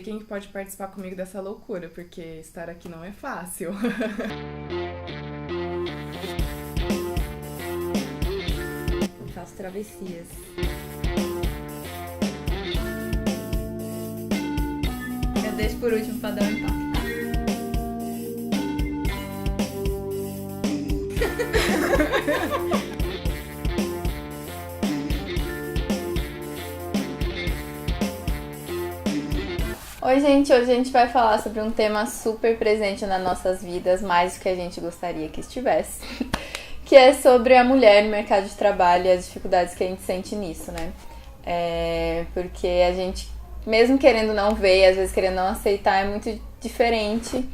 Quem que pode participar comigo dessa loucura, porque estar aqui não é fácil. Eu faço travessias. Eu deixo por último pra dar um impacto. Oi, gente! Hoje a gente vai falar sobre um tema super presente nas nossas vidas, mais do que a gente gostaria que estivesse, que é sobre a mulher no mercado de trabalho e as dificuldades que a gente sente nisso, né? Porque a gente, mesmo querendo não ver, às vezes querendo não aceitar, é muito diferente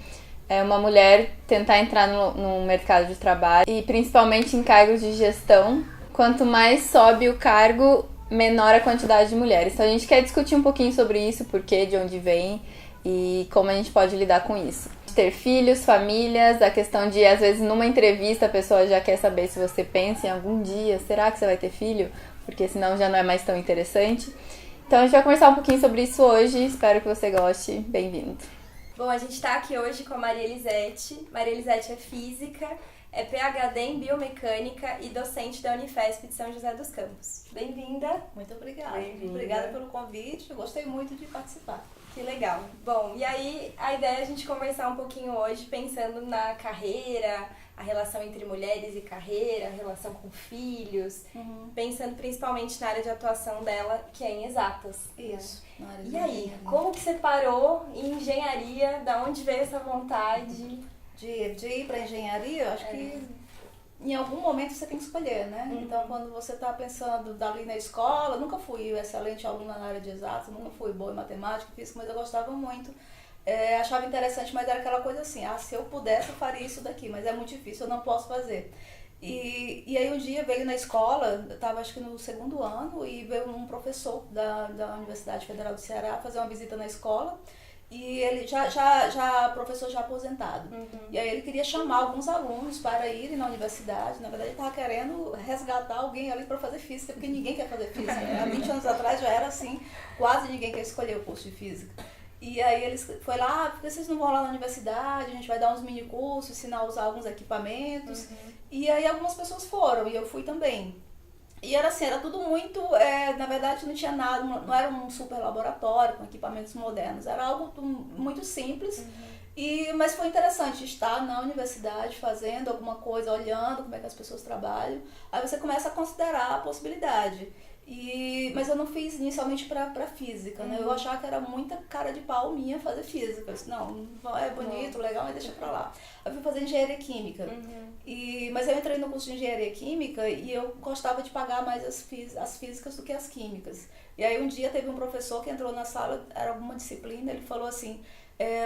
uma mulher tentar entrar no mercado de trabalho e principalmente em cargos de gestão. Quanto mais sobe o cargo, menor a quantidade de mulheres. Então a gente quer discutir um pouquinho sobre isso, por quê, de onde vem e como a gente pode lidar com isso. Ter filhos, famílias, a questão de, às vezes, numa entrevista a pessoa já quer saber se você pensa em algum dia, será que você vai ter filho? Porque senão já não é mais tão interessante. Então a gente vai conversar um pouquinho sobre isso hoje, espero que você goste. Bem-vindo! Bom, a gente está aqui hoje com a Maria Elisete. Maria Elisete é física, é PhD em biomecânica e docente da Unifesp de São José dos Campos. Bem-vinda. Muito obrigada. Bem-vinda. Obrigada pelo convite, eu gostei muito de participar. Que legal. Bom, e aí a ideia é a gente conversar um pouquinho hoje pensando na carreira, a relação entre mulheres e carreira, a relação com filhos, pensando principalmente na área de atuação dela, que é em exatas. Isso. Né? E aí, como que você parou em engenharia? Da onde veio essa vontade? De ir para engenharia, eu acho que em algum momento você tem que escolher, né? Então, quando você está pensando dali na escola, nunca fui excelente aluna na área de exatas, nunca fui boa em matemática, física, mas eu gostava muito. Achava interessante, mas era aquela coisa assim, se eu pudesse eu faria isso daqui, mas é muito difícil, eu não posso fazer. E aí um dia veio na escola, eu estava acho que no segundo ano, e veio um professor da Universidade Federal do Ceará fazer uma visita na escola. E ele professor já aposentado. E aí ele queria chamar alguns alunos para irem na universidade. Na verdade ele estava querendo resgatar alguém ali para fazer física, porque ninguém quer fazer física, né? Há 20 anos atrás já era assim, quase ninguém quer escolher o curso de física. E aí eles foi lá, porque vocês não vão lá na universidade, a gente vai dar uns mini cursos, ensinar a usar alguns equipamentos. E aí algumas pessoas foram, e eu fui também. E era assim, era tudo muito, na verdade não tinha nada, não era um super laboratório com equipamentos modernos, era algo muito simples, mas foi interessante estar na universidade fazendo alguma coisa, olhando como é que as pessoas trabalham, aí você começa a considerar a possibilidade. Mas eu não fiz inicialmente para física, né? Eu achava que era muita cara de pau minha fazer física. Eu disse, não, é bonito, legal, mas deixa pra lá. Eu fui fazer engenharia química. Mas eu entrei no curso de engenharia química e eu gostava de pagar mais as físicas do que as químicas. E aí um dia teve um professor que entrou na sala, era alguma disciplina, ele falou assim,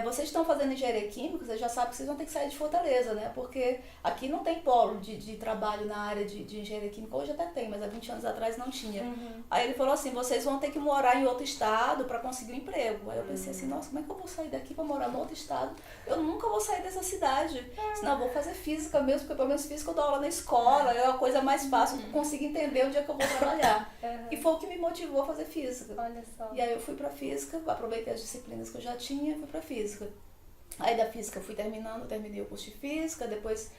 vocês estão fazendo engenharia química, vocês já sabem que vocês vão ter que sair de Fortaleza, né? Porque aqui não tem polo de trabalho na área de engenharia química, hoje até tem, mas há 20 anos atrás não tinha. Aí ele falou assim, vocês vão ter que morar em outro estado para conseguir um emprego. Aí eu pensei assim, nossa, como é que eu vou sair daqui para morar em outro estado? Eu nunca vou sair dessa cidade. Senão eu vou fazer física mesmo, porque pelo menos física eu dou aula na escola, é a coisa mais fácil, eu consigo entender onde é que eu vou trabalhar. E foi o que me motivou a fazer física. Olha só. E aí eu fui para física, aproveitei as disciplinas que eu já tinha e fui para física. Aí da física eu fui terminei o curso de física, depois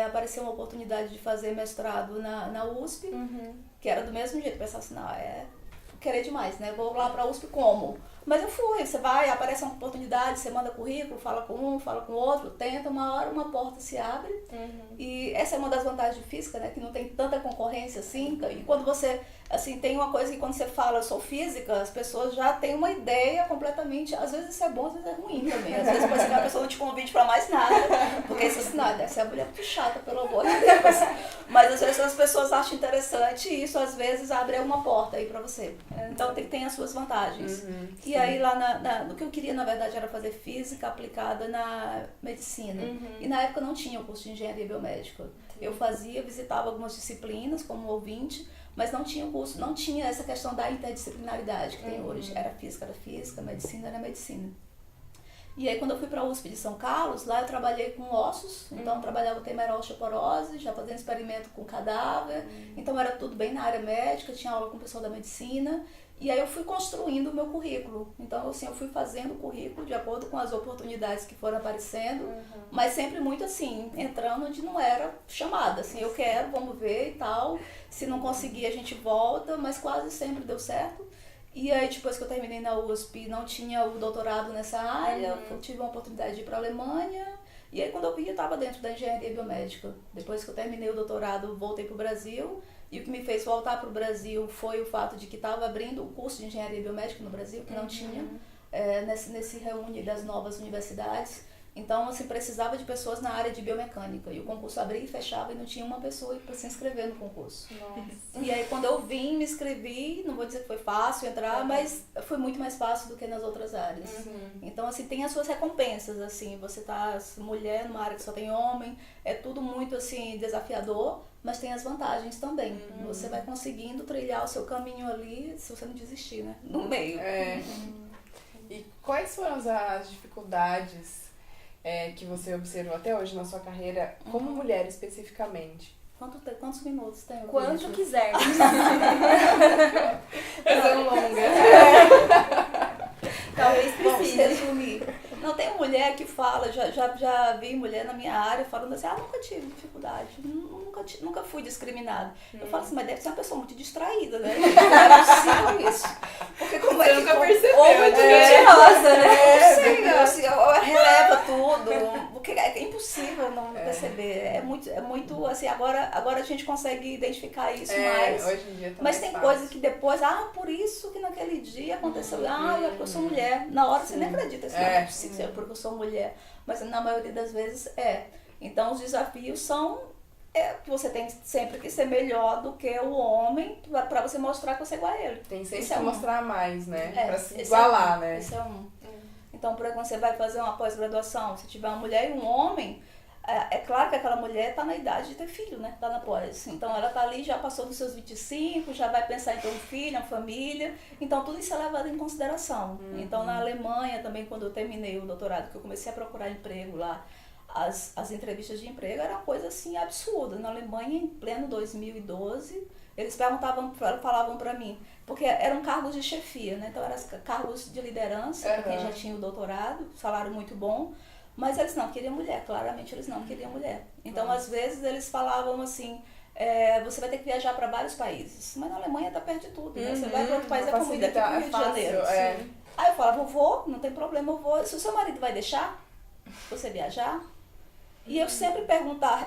apareceu uma oportunidade de fazer mestrado na USP, que era do mesmo jeito, pensava assim, não, querer demais, né? Vou lá pra USP como? Mas eu fui, você vai, aparece uma oportunidade, você manda currículo, fala com um, fala com o outro, tenta, uma hora uma porta se abre. E essa é uma das vantagens de física, né? Que não tem tanta concorrência assim. E quando você, assim, tem uma coisa que quando você fala, eu sou física, as pessoas já têm uma ideia completamente, às vezes isso é bom, às vezes é ruim também. Às vezes pode ser que a pessoa não te convide pra mais nada, porque isso assim, não, deve ser a mulher muito chata, pelo amor de Deus. Mas às vezes as pessoas acham interessante e isso às vezes abre uma porta aí pra você. Então tem as suas vantagens. E aí lá no que eu queria, na verdade, era fazer física aplicada na medicina. E na época não tinha o curso de engenharia biomédica. Eu visitava algumas disciplinas como ouvinte, mas não tinha o curso, não tinha essa questão da interdisciplinaridade que tem hoje. Era física, medicina era medicina. E aí quando eu fui para a USP de São Carlos, lá eu trabalhei com ossos, então eu trabalhava com temer osteoporose, já fazendo experimento com cadáver, então era tudo bem na área médica, tinha aula com o pessoal da medicina. E aí eu fui construindo o meu currículo. Então, assim, eu fui fazendo o currículo de acordo com as oportunidades que foram aparecendo, mas sempre muito assim, entrando onde não era chamada. Assim, eu quero, vamos ver e tal. Se não conseguir, a gente volta, mas quase sempre deu certo. E aí, depois que eu terminei na USP, não tinha o doutorado nessa área, eu tive uma oportunidade de ir para a Alemanha. E aí, quando eu vi, eu estava dentro da engenharia biomédica. Depois que eu terminei o doutorado, voltei para o Brasil. E o que me fez voltar para o Brasil foi o fato de que estava abrindo um curso de engenharia biomédica no Brasil, que não tinha, nesse reúne das novas universidades. Então, assim, precisava de pessoas na área de biomecânica. E o concurso abria e fechava e não tinha uma pessoa para se inscrever no concurso. Nossa. E aí, quando eu vim, me inscrevi, não vou dizer que foi fácil entrar, mas foi muito mais fácil do que nas outras áreas. Então, assim, tem as suas recompensas, assim, você tá mulher numa área que só tem homem, é tudo muito, assim, desafiador, mas tem as vantagens também. Você vai conseguindo trilhar o seu caminho ali, se você não desistir, né? No meio. E quais foram as dificuldades que você observou até hoje na sua carreira, como mulher especificamente? Quantos minutos tem? Quanto quiser. Essa longa. Talvez Vamos precise. resumir. Não, tem mulher que fala, já vi mulher na minha área falando assim, nunca tive dificuldade, nunca fui discriminada. Eu falo assim, mas deve ser uma pessoa muito distraída, né? Não é possível isso. Porque como Você é que... nunca percebeu, Ou muito né? mentirosa, né? Eu sei, assim, releva tudo, porque é impossível não perceber. É muito assim, agora a gente consegue identificar isso mais. Hoje em dia tá Mas mais tem fácil. coisas que depois, por isso que naquele dia aconteceu, é porque eu sou mulher. Na hora você nem acredita, assim, não é possível, porque eu sou mulher. Mas na maioria das vezes é. Então os desafios são que você tem sempre que ser melhor do que o homem pra você mostrar que você é igual a ele. Tem sempre Esse que um. mostrar mais, né? Pra se esse igualar, um. né? Esse é um. Então, por exemplo, você vai fazer uma pós-graduação, se tiver uma mulher e um homem, é claro que aquela mulher está na idade de ter filho, né? Está na pós. Então, ela está ali, já passou dos seus 25, já vai pensar em ter um filho, uma família. Então, tudo isso é levado em consideração. Então, na Alemanha também, quando eu terminei o doutorado, que eu comecei a procurar emprego lá, as entrevistas de emprego eram uma coisa assim absurda. Na Alemanha, em pleno 2012, eles falavam para mim, porque eram cargos de chefia, né? Então eram cargos de liderança, para quem já tinha o doutorado, salário muito bom, mas eles não queriam mulher, claramente eles não queriam mulher. Então, às vezes, eles falavam assim, você vai ter que viajar para vários países, mas na Alemanha tá perto de tudo, né? Você vai para outro país, é como ir daqui pro Rio de Janeiro. Aí eu falava, eu vou, não tem problema, eu vou. Se o seu marido vai deixar você viajar? E eu sempre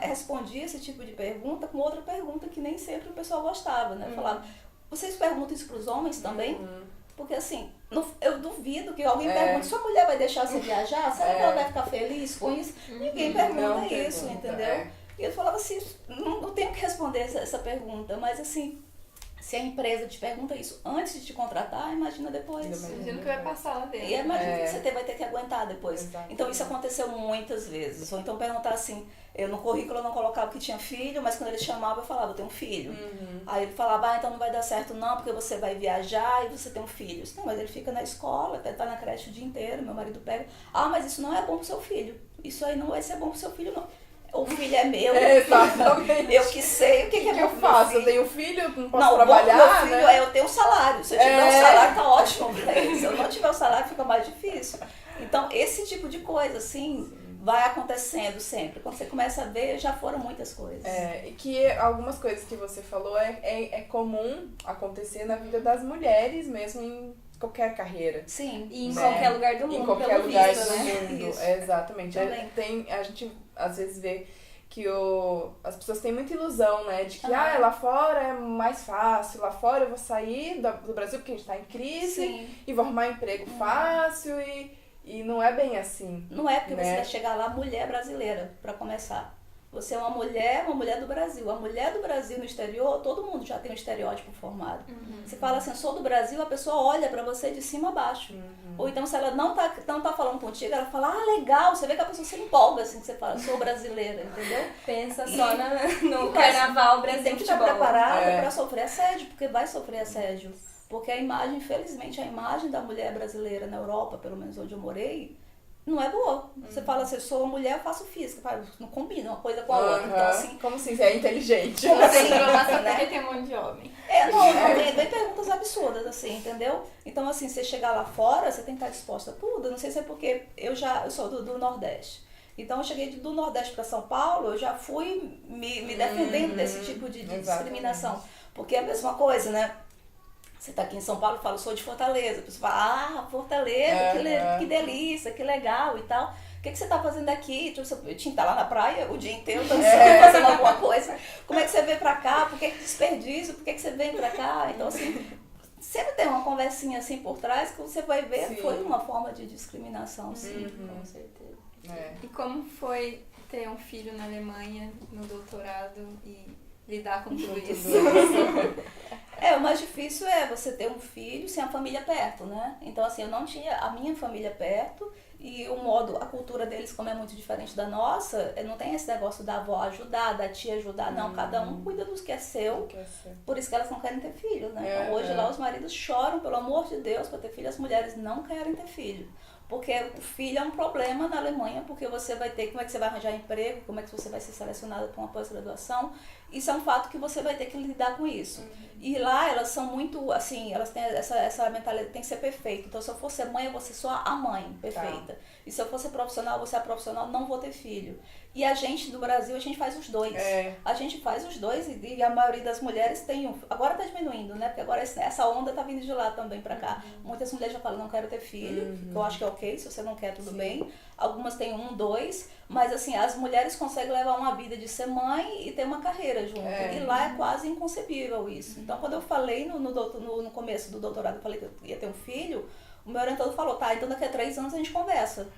respondia esse tipo de pergunta com outra pergunta que nem sempre o pessoal gostava, né? Eu falava, vocês perguntam isso para os homens também? Porque assim, eu duvido que alguém pergunte, sua mulher vai deixar você viajar? Será que ela vai ficar feliz com isso? Ninguém pergunta isso, entendeu? E eu falava assim, não tenho que responder essa pergunta, mas assim, se a empresa te pergunta isso antes de te contratar, imagina depois. Imagina o que vai passar lá dentro. E imagina que você vai ter que aguentar depois. Exatamente. Então isso aconteceu muitas vezes. Ou então perguntar assim, no currículo eu não colocava que tinha filho, mas quando ele chamava eu falava, eu tenho um filho. Aí ele falava, então não vai dar certo não, porque você vai viajar e você tem um filho. Não, mas ele fica na escola, tá na creche o dia inteiro, meu marido pega, mas isso não é bom pro seu filho. Isso aí não vai ser bom pro seu filho não. O filho é meu, Exatamente. eu que sei o que é eu bom faço? filho. Eu tenho filho, não posso Não, trabalhar, meu filho né? eu tenho um salário. Se eu tiver um salário, tá ótimo pra ele. Se eu não tiver o salário, fica mais difícil. Então, esse tipo de coisa, assim, vai acontecendo sempre. Quando você começa a ver, já foram muitas coisas. E que algumas coisas que você falou é comum acontecer na vida das mulheres mesmo em qualquer carreira. Sim. E em qualquer lugar do mundo, Em qualquer pelo lugar visto, do né? mundo. Isso. Exatamente. Também. A gente às vezes vê que as pessoas têm muita ilusão, né? De que lá fora é mais fácil, lá fora eu vou sair do Brasil porque a gente tá em crise e vou arrumar emprego fácil e não é bem assim. Não é porque né? você vai chegar lá mulher brasileira, pra começar. Você é uma mulher do Brasil. A mulher do Brasil no exterior, todo mundo já tem um estereótipo formado. Você fala assim, sou do Brasil, a pessoa olha pra você de cima a baixo. Ou então, se ela não tá falando contigo, ela fala, legal. Você vê que a pessoa se empolga, assim, que você fala, sou brasileira, entendeu? Pensa só no carnaval Brasil Tem que estar futebol. preparada pra sofrer assédio, porque vai sofrer assédio. Porque a imagem, infelizmente, a imagem da mulher brasileira na Europa, pelo menos onde eu morei, não é boa. Você fala assim, eu sou uma mulher, eu faço física. Não combina uma coisa com a outra. Então, assim, como assim? Você é inteligente. Como assim, porque tem um monte de homem. Vem perguntas absurdas, assim, entendeu? Então, assim, você chegar lá fora, você tem que estar disposta a tudo. Não sei se é porque eu sou do Nordeste. Então, eu cheguei do Nordeste para São Paulo, eu já fui me defendendo desse tipo de discriminação. Porque é a mesma coisa, né? Você tá aqui em São Paulo e fala, eu sou de Fortaleza. A pessoa fala, Fortaleza, que delícia, que legal e tal. O que você tá fazendo aqui? Eu tinha que estar lá na praia o dia inteiro, fazendo alguma coisa. Como é que você veio pra cá? Por que desperdício? Por que você vem pra cá? Então, assim, sempre tem uma conversinha assim por trás que você vai ver, foi uma forma de discriminação, sim, com certeza. E como foi ter um filho na Alemanha, no doutorado, e lidar com tudo isso? O mais difícil é você ter um filho sem a família perto, né? Então, assim, eu não tinha a minha família perto e a cultura deles, como é muito diferente da nossa, não tem esse negócio da avó ajudar, da tia ajudar, não. Cada um cuida dos que é seu, por isso que elas não querem ter filho, né? Então, hoje lá os maridos choram, pelo amor de Deus, para ter filho, as mulheres não querem ter filho. Porque o filho é um problema na Alemanha, porque você vai ter, como é que você vai arranjar emprego, como é que você vai ser selecionada para uma pós-graduação. Isso é um fato que você vai ter que lidar com isso. E lá elas são muito, assim, elas têm essa mentalidade, tem que ser perfeito. Então se eu for ser mãe, eu vou ser só a mãe, perfeita. E se eu for ser profissional, você é profissional, não vou ter filho. E a gente do Brasil, a gente faz os dois. A gente faz os dois e a maioria das mulheres tem um. Agora tá diminuindo, né? Porque agora essa onda tá vindo de lá também pra cá. Muitas mulheres já falam, não quero ter filho, que eu acho que é ok, se você não quer, tudo bem. Algumas têm 1, 2, mas assim, as mulheres conseguem levar uma vida de ser mãe e ter uma carreira junto. E lá é quase inconcebível isso. Então, quando eu falei no começo do doutorado, eu falei que eu ia ter um filho, o meu orientador falou, tá, então daqui a 3 anos a gente conversa.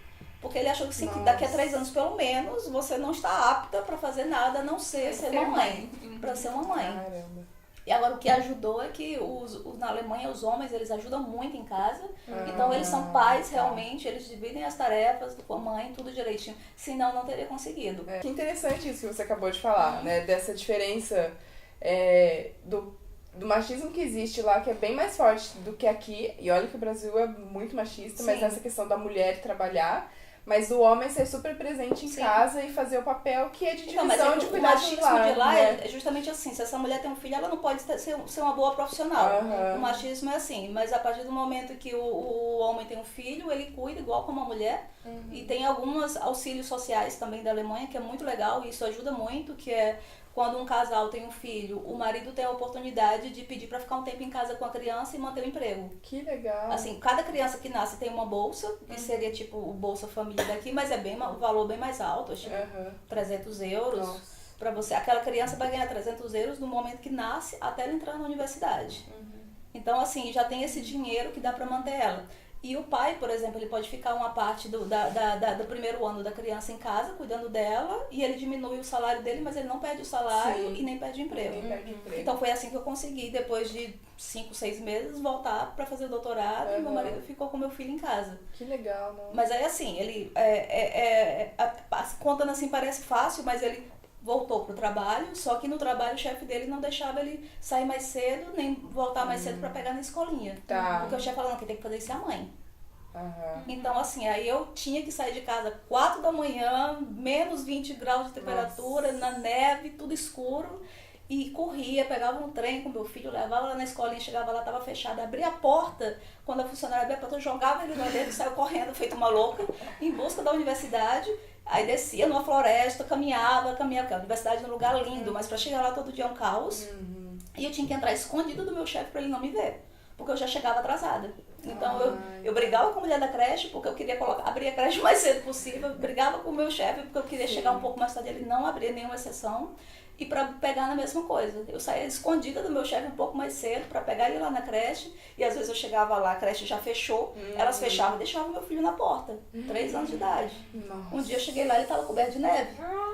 Porque ele achou que sim, que daqui a 3 anos, pelo menos, você não está apta para fazer nada, a não ser uma mãe. Para ser uma mãe. Caramba. E agora o que ajudou é que na Alemanha os homens, eles ajudam muito em casa. Então eles são pais realmente, eles dividem as tarefas com a mãe, tudo direitinho. Senão não teria conseguido. Que interessante isso que você acabou de falar, né? Dessa diferença do machismo que existe lá, que é bem mais forte do que aqui. E olha que o Brasil é muito machista, mas essa questão da mulher trabalhar, mas do homem ser super presente em casa e fazer o papel que é de divisão de cuidar de lar. De lá né? é justamente assim, se essa mulher tem um filho, ela não pode ser uma boa profissional. O machismo é assim, mas a partir do momento que o homem tem um filho, ele cuida igual como a mulher. E tem alguns auxílios sociais também da Alemanha, que é muito legal, e isso ajuda muito, que é quando um casal tem um filho, o marido tem a oportunidade de pedir para ficar um tempo em casa com a criança e manter o emprego. Que legal. Assim, cada criança que nasce tem uma bolsa, que seria tipo o Bolsa Família daqui, mas é o valor bem mais alto, tipo 300 euros. Para você. Aquela criança vai ganhar 300 euros no momento que nasce até ela entrar na universidade. Então, assim, já tem esse dinheiro que dá para manter ela. E o pai, por exemplo, ele pode ficar uma parte do primeiro ano da criança em casa, cuidando dela, e ele diminui o salário dele, mas ele não perde o salário e nem perde o emprego. Então foi assim que eu consegui, depois de 5, 6 meses, voltar para fazer o doutorado, e meu marido ficou com meu filho em casa. Que legal, não? Mas aí assim, ele contando assim parece fácil, mas ele voltou pro trabalho, só que no trabalho o chefe dele não deixava ele sair mais cedo, nem voltar mais cedo para pegar na escolinha. Porque o chefe falou, não, quem tem que fazer isso é a mãe. Então, assim, aí eu tinha que sair de casa 4 da manhã, menos 20 graus de temperatura, na neve, tudo escuro, e corria, pegava um trem com meu filho, levava lá na escolinha, chegava lá, tava fechada, abria a porta, quando a funcionária abria a porta, eu jogava ele lá dentro, saiu correndo, feito uma louca, em busca da universidade. Aí descia numa floresta, caminhava, porque a universidade é um lugar lindo, mas para chegar lá todo dia é um caos. E eu tinha que entrar escondido do meu chefe para ele não me ver, porque eu já chegava atrasada. Então eu brigava com a mulher da creche, porque eu queria abrir a creche o mais cedo possível, brigava com o meu chefe, porque eu queria chegar um pouco mais tarde, ele não abria nenhuma exceção. E para pegar na mesma coisa. Eu saía escondida do meu chefe um pouco mais cedo para pegar ele lá na creche. E às vezes eu chegava lá, a creche já fechou. Elas fechavam e deixavam meu filho na porta. 3 anos de idade. Nossa. Um dia eu cheguei lá e ele estava coberto de neve.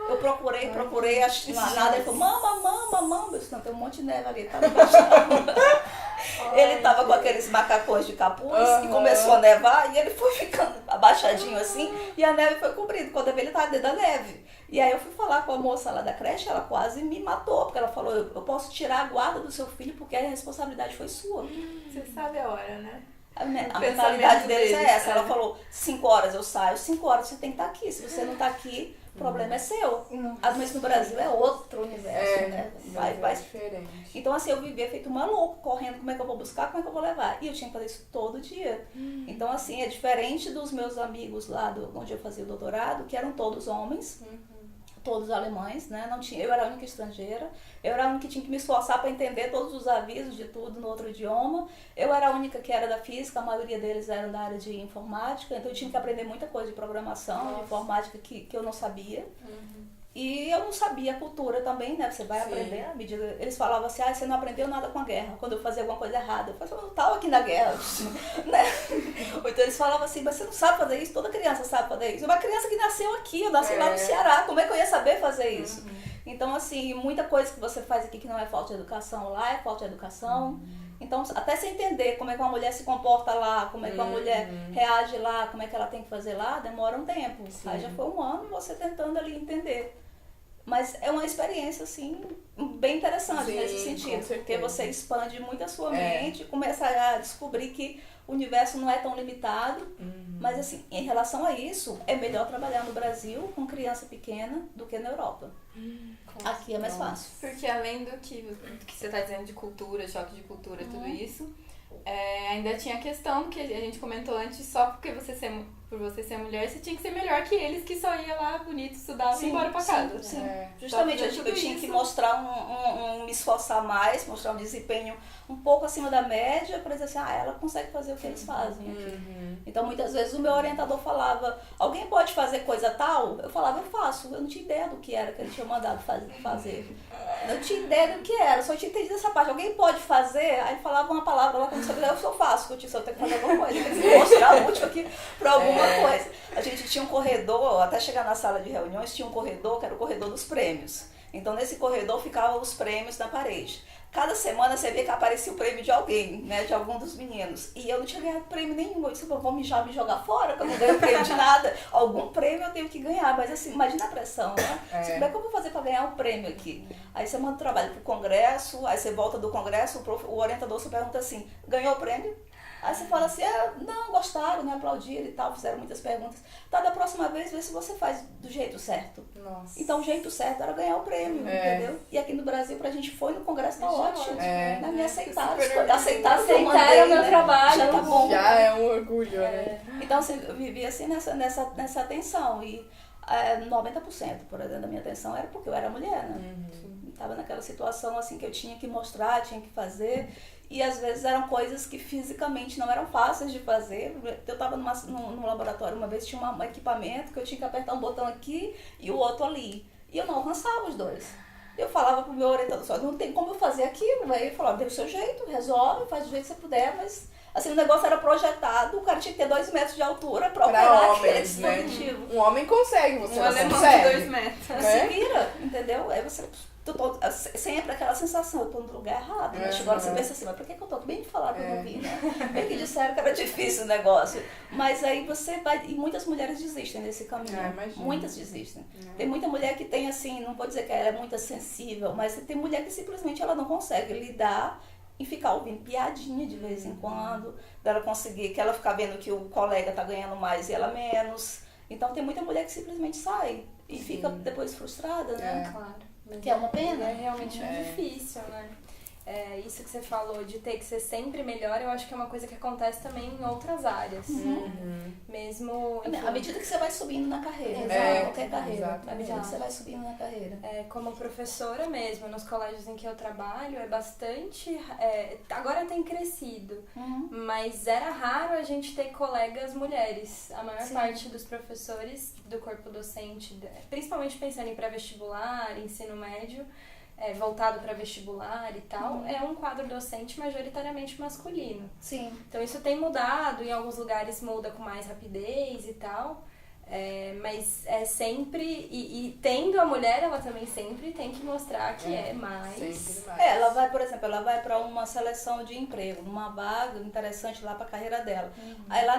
Eu procurei, achei nada. Ele falou, mama. Eu disse, não, tem um monte de neve ali. Tava ele estava com aqueles macacões de capuz e começou a nevar. E ele foi ficando abaixadinho assim. E a neve foi cobrindo. Quando eu vi, ele estava dentro da neve. E aí eu fui falar com a moça lá da creche, ela quase me matou, porque ela falou, eu posso tirar a guarda do seu filho porque a responsabilidade foi sua. Você sabe a hora, né? A mentalidade deles é essa. Ela falou, 5 horas eu saio, 5 horas você tem que estar aqui. Se você não está aqui, o problema é seu. Mas no Brasil é outro universo, né? É diferente. Então, assim, eu vivia feito maluco, correndo, como é que eu vou buscar, como é que eu vou levar. E eu tinha que fazer isso todo dia. Então, assim, é diferente dos meus amigos lá onde eu fazia o doutorado, que eram todos homens. Todos alemães, né? Não tinha, eu era a única estrangeira, eu era a única que tinha que me esforçar para entender todos os avisos de tudo no outro idioma. Eu era a única que era da física, a maioria deles eram da área de informática, então eu tinha que aprender muita coisa de programação, de informática que eu não sabia. E eu não sabia a cultura também, né? Você vai aprender à medida. Eles falavam assim, você não aprendeu nada com a guerra. Quando eu fazia alguma coisa errada, eu falava, eu não estava aqui na guerra, né? Ou então eles falavam assim, mas você não sabe fazer isso? Toda criança sabe fazer isso. Uma criança que nasceu aqui, eu nasci lá no Ceará, como é que eu ia saber fazer isso? Então, assim, muita coisa que você faz aqui que não é falta de educação, lá é falta de educação. Então, até você entender como é que uma mulher se comporta lá, como é que uma mulher reage lá, como é que ela tem que fazer lá, demora um tempo. Aí já foi 1 ano você tentando ali entender. Mas é uma experiência, assim, bem interessante nesse sentido. Porque você expande muito a sua mente, começa a descobrir que o universo não é tão limitado. Mas, assim, em relação a isso, é melhor trabalhar no Brasil com criança pequena do que na Europa. Aqui é mais fácil. Porque além do que você está dizendo de cultura, choque de cultura, tudo isso, ainda tinha a questão que a gente comentou antes, só porque por você ser mulher, você tinha que ser melhor que eles, que só ia lá bonito, estudava e ia embora pra casa. Sim. Justamente, eu tinha que mostrar me esforçar mais, mostrar um desempenho um pouco acima da média, para dizer assim, ela consegue fazer o que eles fazem aqui. Então, muitas vezes o meu orientador falava, alguém pode fazer coisa tal? Eu falava, eu faço. Eu não tinha ideia do que era que ele tinha mandado fazer. Eu não tinha ideia do que era, só tinha entendido essa parte. Alguém pode fazer? Aí ele falava uma palavra lá, quando eu só faço, eu tenho que fazer alguma coisa, eu tenho que mostrar útil aqui para alguma coisa. A gente tinha um corredor, até chegar na sala de reuniões, tinha um corredor que era o corredor dos prêmios. Então, nesse corredor ficavam os prêmios na parede. Cada semana você via que aparecia o prêmio de alguém, né, de algum dos meninos. E eu não tinha ganhado prêmio nenhum. Eu disse, vou me jogar fora, que eu não ganho prêmio de nada. Algum prêmio eu tenho que ganhar. Mas assim, imagina a pressão, né? Como é que eu vou fazer para ganhar um prêmio aqui? Aí você manda o trabalho pro congresso, aí você volta do congresso, o orientador se pergunta assim, ganhou o prêmio? Aí você fala assim, não, gostaram, né, aplaudiram e tal, fizeram muitas perguntas. Tá, da próxima vez, vê se você faz do jeito certo. Nossa. Então, o jeito certo era ganhar o prêmio, entendeu? E aqui no Brasil, pra gente foi no congresso, tá ótimo. Né? Me aceitaram, aceitaram o meu trabalho. Já tá bom. Já é um orgulho, né? Então, assim, eu vivia assim nessa tensão. E 90%, por exemplo, da minha atenção era porque eu era mulher, né? Tava naquela situação assim que eu tinha que mostrar, tinha que fazer. E às vezes eram coisas que fisicamente não eram fáceis de fazer. Eu estava num laboratório uma vez, tinha um equipamento que eu tinha que apertar um botão aqui e o outro ali. E eu não alcançava os dois. Eu falava pro meu orientador, só não tem como eu fazer aquilo. Aí ele falava, dê o seu jeito, resolve, faz do jeito que você puder, mas assim, o negócio era projetado, o cara tinha que ter 2 metros de altura para operar aquele dispositivo. Né? Um homem consegue, você não alemão consegue. de 2 metros. Você vira, entendeu? Aí você... sempre aquela sensação, eu tô no lugar errado, né? Agora você pensa assim, mas por que eu tô bem de falar que eu não vi, né? Bem que disseram que era difícil o negócio. Mas aí você vai, e muitas mulheres desistem desse caminho. Muitas desistem. Tem muita mulher que tem assim, não vou dizer que ela é muito sensível, mas tem mulher que simplesmente ela não consegue lidar e ficar ouvindo piadinha de vez em quando, dela conseguir, que ela ficar vendo que o colega tá ganhando mais e ela menos. Então tem muita mulher que simplesmente sai e fica depois frustrada, né? Claro. Que é uma pena. É realmente muito difícil, né? Isso que você falou de ter que ser sempre melhor, eu acho que é uma coisa que acontece também em outras áreas. Mesmo... Enfim, à medida que você vai subindo na carreira, qualquer carreira. À medida que você vai subindo na carreira. Como professora mesmo, nos colégios em que eu trabalho, é bastante... agora tem crescido, mas era raro a gente ter colegas mulheres. A maior parte dos professores do corpo docente, principalmente pensando em pré-vestibular, ensino médio, voltado para vestibular e tal, é um quadro docente majoritariamente masculino. Sim. Então isso tem mudado, em alguns lugares muda com mais rapidez e tal, Mas é sempre, e tendo a mulher, ela também sempre tem que mostrar que é mais. Sempre mais. Ela vai, por exemplo, ela vai para uma seleção de emprego, numa vaga interessante lá para a carreira dela. Aí lá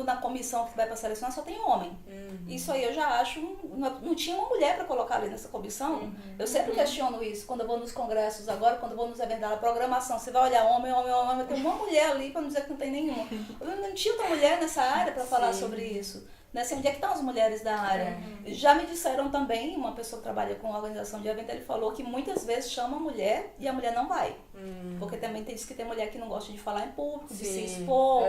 na comissão que vai para a seleção só tem homem. Isso aí eu já acho, não tinha uma mulher para colocar ali nessa comissão. Eu sempre questiono isso, quando eu vou nos congressos agora, quando eu vou nos eventos da programação, você vai olhar homem, tem uma mulher ali para não dizer que não tem nenhuma. Não tinha outra mulher nessa área para falar sobre isso. Né? Assim, onde é que estão as mulheres da área? Já me disseram também, uma pessoa que trabalha com organização de evento, ele falou que muitas vezes chama a mulher e a mulher não vai. Porque também diz que tem mulher que não gosta de falar em público, de se expor.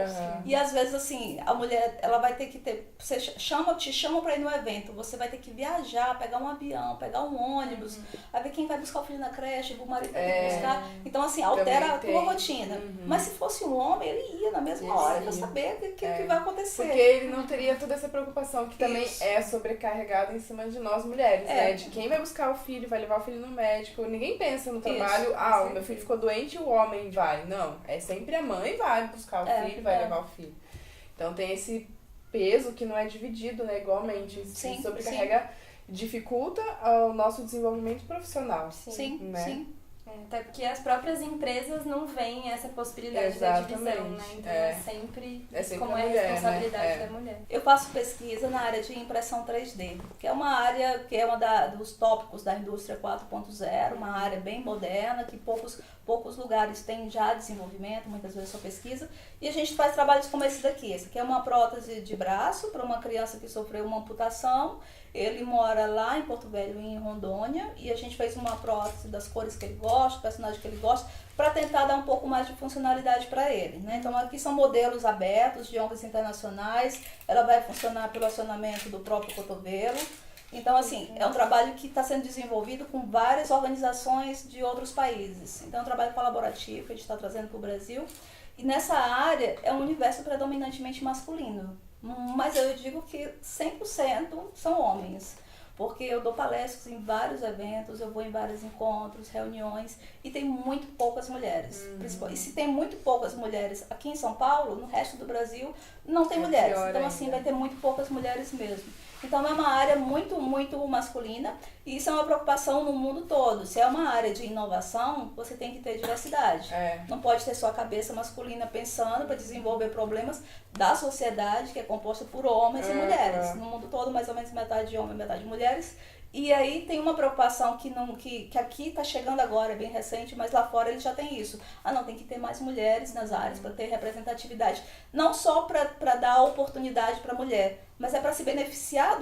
E às vezes assim, a mulher, ela vai ter que ter, te chama para ir no evento, você vai ter que viajar, pegar um avião, pegar um ônibus, aí ver quem vai buscar o filho na creche, o marido vai buscar. Então assim, altera a tua rotina. Mas se fosse um homem, ele ia na mesma hora para saber o que vai acontecer. Porque ele não teria toda essa preocupação que também é sobrecarregada em cima de nós mulheres, né? De quem vai buscar o filho, vai levar o filho no médico. Ninguém pensa no trabalho, o meu filho ficou doente, o homem vai. Não, é sempre a mãe vai buscar o filho, vai levar o filho. Então tem esse peso que não é dividido, né? Igualmente. Isso sobrecarrega, dificulta o nosso desenvolvimento profissional. Né? Até porque as próprias empresas não veem essa possibilidade da divisão, né? Então é sempre como é a responsabilidade da mulher. Eu faço pesquisa na área de impressão 3D, que é uma área que é dos tópicos da indústria 4.0, uma área bem moderna, que poucos lugares têm já desenvolvimento, muitas vezes só pesquisa. E a gente faz trabalhos como esse daqui. Esse aqui é uma prótese de braço para uma criança que sofreu uma amputação. Ele mora lá em Porto Velho, em Rondônia, e a gente fez uma prótese das cores que ele gosta, personagem que ele gosta, para tentar dar um pouco mais de funcionalidade para ele, né? Então aqui são modelos abertos de ONGs internacionais, ela vai funcionar pelo acionamento do próprio cotovelo. Então assim, é um trabalho que está sendo desenvolvido com várias organizações de outros países. Então é um trabalho colaborativo que a gente está trazendo para o Brasil. E nessa área é um universo predominantemente masculino. Mas eu digo que 100% são homens, porque eu dou palestras em vários eventos, eu vou em vários encontros, reuniões, e tem muito poucas mulheres. E se tem muito poucas mulheres aqui em São Paulo, no resto do Brasil, não tem mulheres. Então assim, vai ter muito poucas mulheres mesmo. Então é uma área muito, muito masculina, e isso é uma preocupação no mundo todo. Se é uma área de inovação, você tem que ter diversidade. Não pode ter só a cabeça masculina pensando para desenvolver problemas da sociedade, que é composta por homens e mulheres. No mundo todo, mais ou menos metade de homens e metade de mulheres. E aí tem uma preocupação que aqui está chegando agora, é bem recente, mas lá fora ele já tem isso. Não, tem que ter mais mulheres nas áreas para ter representatividade. Não só para dar oportunidade para a mulher, mas é para se beneficiar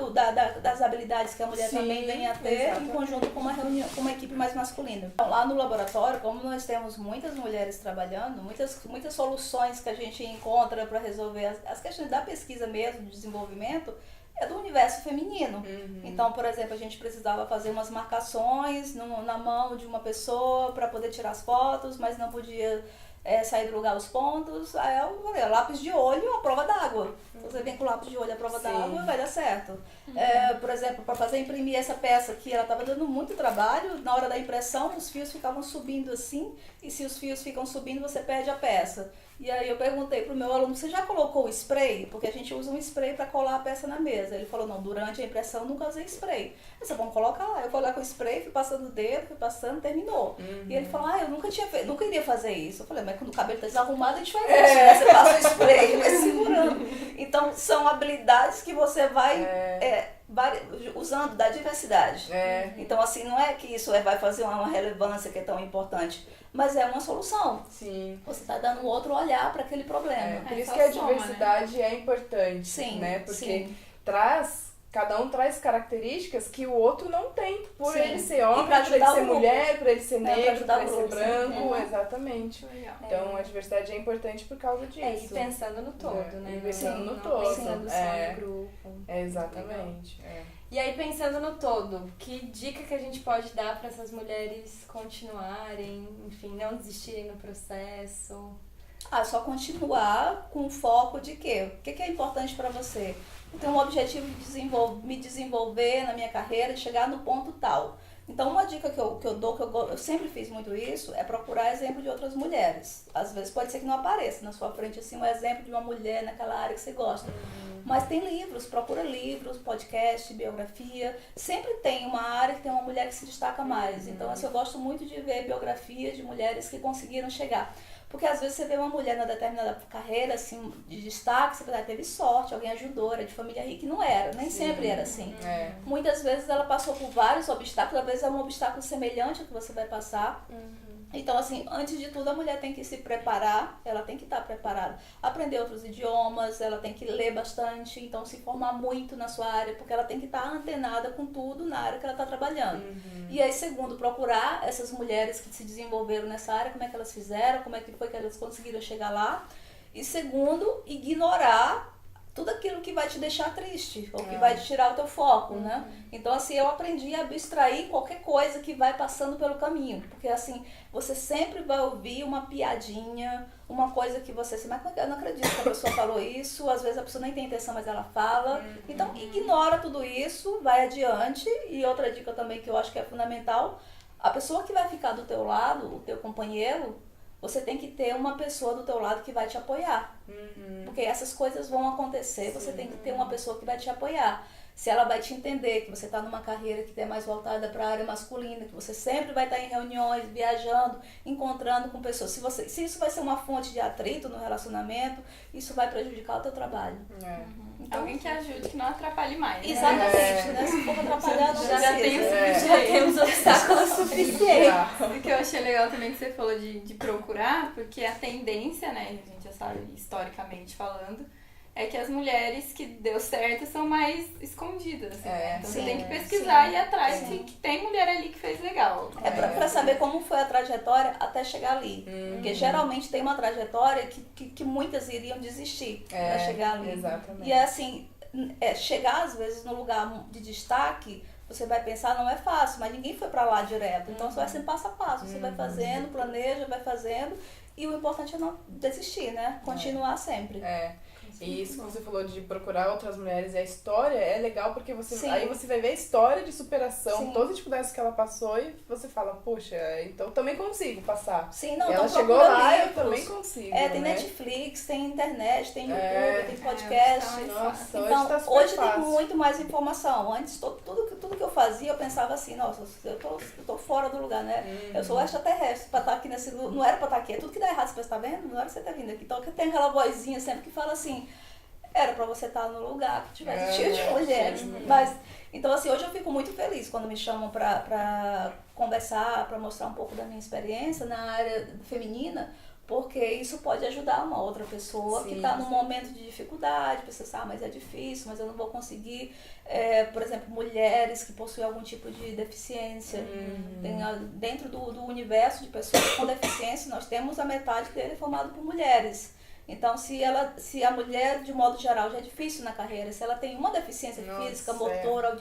das habilidades que a mulher também vem a ter em conjunto com uma equipe mais masculina. Então, lá no laboratório, como nós temos muitas mulheres trabalhando, muitas soluções que a gente encontra para resolver as questões da pesquisa mesmo, do desenvolvimento, é do universo feminino. Então, por exemplo, a gente precisava fazer umas marcações na mão de uma pessoa para poder tirar as fotos, mas não podia sair do lugar os pontos. Aí eu falei, lápis de olho, a prova d'água. Você vem com o lápis de olho, a prova d'água, vai dar certo. Por exemplo, para imprimir essa peça aqui, ela estava dando muito trabalho. Na hora da impressão, os fios ficavam subindo assim, e se os fios ficam subindo, você perde a peça. E aí eu perguntei pro meu aluno, você já colocou o spray? Porque a gente usa um spray para colar a peça na mesa. Ele falou, não, durante a impressão nunca usei spray. Eu disse, vamos colocar lá. Eu fui lá com o spray, fui passando o dedo, fui passando, terminou. E ele falou, eu nunca iria fazer isso. Eu falei, mas quando o cabelo tá desarrumado, a gente faz isso, né? Você passa o spray e vai segurando. Então, são habilidades que você vai usando da diversidade. Então, assim, não é que isso vai fazer uma relevância que é tão importante, mas é uma solução. Sim. Você está dando outro olhar para aquele problema. Por isso que a diversidade é importante, né? Porque cada um traz características que o outro não tem. Por ele ser homem, por ele ser mulher, por ele ser negro, por ele ser branco. Exatamente. Então a diversidade é importante por causa disso. E pensando no todo, né? E pensando no todo. Pensando só no grupo. Exatamente. E aí, pensando no todo, que dica que a gente pode dar para essas mulheres continuarem, enfim, não desistirem no processo? Só continuar com foco de quê? O que é importante para você? Eu tenho um objetivo de me desenvolver na minha carreira e chegar no ponto tal. Então, uma dica que eu dou, eu sempre fiz muito isso, é procurar exemplo de outras mulheres. Às vezes pode ser que não apareça na sua frente assim um exemplo de uma mulher naquela área que você gosta. Mas tem livros, procura livros, podcast, biografia. Sempre tem uma área que tem uma mulher que se destaca mais. Então, assim, eu gosto muito de ver biografias de mulheres que conseguiram chegar. Porque às vezes você vê uma mulher na determinada carreira, assim, de destaque, você pensa, teve sorte, alguém ajudou, era de família rica, e não era, nem sempre era assim. Muitas vezes ela passou por vários obstáculos, às vezes é um obstáculo semelhante ao que você vai passar. Então, assim, antes de tudo, a mulher tem que se preparar, ela tem que estar preparada. Aprender outros idiomas, ela tem que ler bastante, então se formar muito na sua área, porque ela tem que estar antenada com tudo na área que ela está trabalhando. E aí, segundo, procurar essas mulheres que se desenvolveram nessa área, como é que elas fizeram, como é que foi que elas conseguiram chegar lá. E segundo, ignorar tudo aquilo que vai te deixar triste, ou que vai te tirar o teu foco, né? Então, assim, eu aprendi a abstrair qualquer coisa que vai passando pelo caminho. Porque, assim, você sempre vai ouvir uma piadinha, uma coisa que você... Assim, mas eu não acredito que a pessoa falou isso, às vezes a pessoa nem tem intenção, mas ela fala. Então, ignora tudo isso, vai adiante. E outra dica também que eu acho que é fundamental, a pessoa que vai ficar do teu lado, o teu companheiro, você tem que ter uma pessoa do teu lado que vai te apoiar. Porque essas coisas vão acontecer, você tem que ter uma pessoa que vai te apoiar. Se ela vai te entender que você está numa carreira que é mais voltada para a área masculina, que você sempre vai estar em reuniões, viajando, encontrando com pessoas. Se isso vai ser uma fonte de atrito no relacionamento, isso vai prejudicar o teu trabalho. Então, alguém que ajude, que não atrapalhe mais. Né? Exatamente, né? Se for atrapalhar, não já temos obstáculos suficientes. O que eu achei legal também que você falou de procurar, porque a tendência, né, a gente já sabe historicamente falando, é que as mulheres que deu certo são mais escondidas, assim, né? Então você tem que pesquisar e ir atrás que tem mulher ali que fez legal. Pra saber como foi a trajetória até chegar ali. Porque geralmente tem uma trajetória que muitas iriam desistir pra chegar ali. Exatamente. E é assim, chegar às vezes no lugar de destaque, você vai pensar, não é fácil, mas ninguém foi pra lá direto. Então você vai sempre passo a passo, você vai fazendo, planeja, vai fazendo. E o importante é não desistir, né? Continuar sempre. E isso que você falou de procurar outras mulheres e a história é legal porque aí você vai ver a história de superação, todas as dificuldades que ela passou e você fala, poxa, então eu também consigo passar. Ela chegou lá, eu também consigo. Tem Netflix, tem internet, tem YouTube, tem podcast. Nossa, então, hoje tem muito mais informação. Antes, tudo que eu fazia, eu pensava assim, nossa, eu tô fora do lugar, né? Eu sou extraterrestre pra estar aqui nesse lugar. Não era pra estar aqui, é tudo que dá errado, você tá vendo? Não era pra você estar vindo aqui. Então, tem aquela vozinha sempre que fala assim, era pra você estar no lugar que tivesse cheio de mulheres. Mas, então, assim, hoje eu fico muito feliz quando me chamam pra conversar, pra mostrar um pouco da minha experiência na área feminina, porque isso pode ajudar uma outra pessoa que está num momento de dificuldade, pensa, mas é difícil, mas eu não vou conseguir. Por exemplo, mulheres que possuem algum tipo de deficiência. Dentro do universo de pessoas com deficiência, nós temos a metade dele formado por mulheres. Então, se a mulher, de modo geral, já é difícil na carreira, se ela tem uma deficiência física, motora,